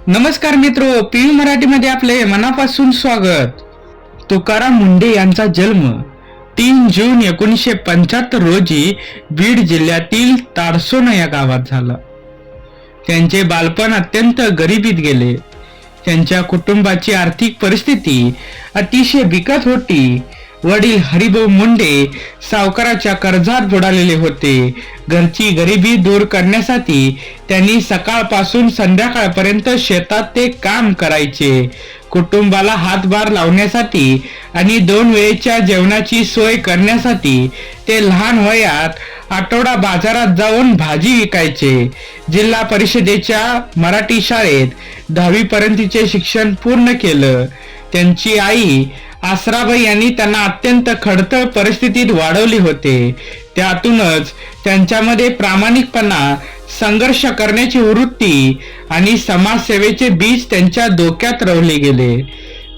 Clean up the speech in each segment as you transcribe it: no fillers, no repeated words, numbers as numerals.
नमस्कार मित्रो, पीयू मराठीमध्ये आपले मनापासून स्वागत. तुकाराम मुंढे यांचा जन्म 3 जून 1975 रोजी बीड जिल्ह्यातील तारसोना या गावात झाला. त्यांचे बालपण अत्यंत गरिबीत गेले. त्यांच्या कुटुंबाची आर्थिक परिस्थिती अतिशय बिकट होती. वडील हरिभाऊ मुंडे सावकाराच्या कर्जात बुडालेले होते. घरची गरिबी दूर करण्यासाठी त्यांनी सकाळपासून संध्याकाळपर्यंत शेतात ते काम करायचे. कुटुंबाला हातभार लावण्यासाठी आणि 2 वेळेच्या जेवणाची सोय करण्यासाठी ते लहान वयात आठवडा बाजारात जाऊन भाजी विकायचे. जिल्हा परिषदेच्या मराठी शाळेत 10वी पर्यंतचे शिक्षण पूर्ण केलं. त्यांची आई आसराबाई यांनी त्यांना अत्यंत खडतर परिस्थितीत वाढवले होते. त्यातूनच त्यांच्यामध्ये प्रामाणिकपणा, संघर्ष करण्याची वृत्ती आणि समाजसेवेचे बीज त्यांच्या डोक्यात रोवले गेले.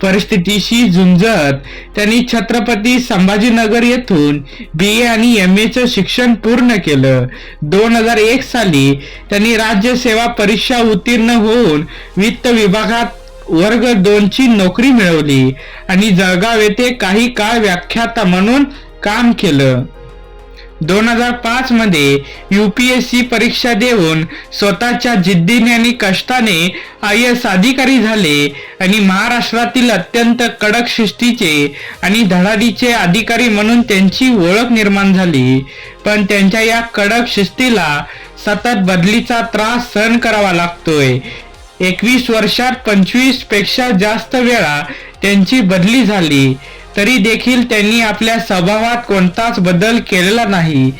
परिस्थितीशी झुंजत त्यांनी छत्रपती संभाजीनगर येथून BA आणि MA चं शिक्षण पूर्ण केलं. 2001 साली त्यांनी राज्य सेवा परीक्षा उत्तीर्ण होऊन वित्त विभागात वर्ग 2 ची नोकरी मिळवली आणि जळगाव येथे काही काळ व्याख्याता म्हणून काम केलं. 2005 मध्ये UPSC परीक्षा देऊन स्वतःच्या जिद्दीने आणि कष्टाने IAS अधिकारी झाले आणि महाराष्ट्रातील अत्यंत कडक शिस्तीचे आणि धडाडीचे अधिकारी म्हणून त्यांची ओळख निर्माण झाली. पण त्यांच्या या कडक शिस्तीला सतत बदलीचा त्रास सहन करावा लागतोय. 21 वर्षात 25 पेक्षा जास्त वेळा त्यांची बदली झाली, तरी देखील त्यांनी आपल्या स्वभावात कोणताच बदल केलेला नाही.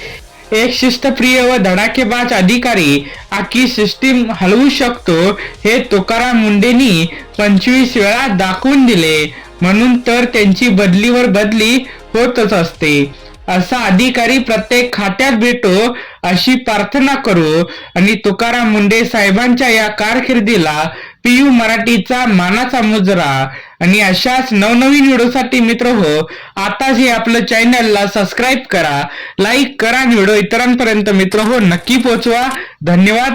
एक शिस्तप्रिय व धडाकेबाज अधिकारी आखी सिस्टीम हलवू शकतो हे तुकाराम मुंढेंनी 25 वेळा दाखवून दिले. म्हणून तर त्यांची बदलीवर बदली होतच असते. असा अधिकारी प्रत्येक खात्यात भेटो अशी प्रार्थना करू आणि तुकाराम मुंढे साहेबांच्या या कारकिर्दीला पीयू मराठीचा मानाचा मुजरा. आणि अशाच नवनवीन व्हिडिओसाठी मित्रहो, आताच हे आपलं चॅनलला सबस्क्राईब करा, लाईक करा आणि व्हिडिओ इतरांपर्यंत मित्रहो नक्की पोहोचवा. धन्यवाद.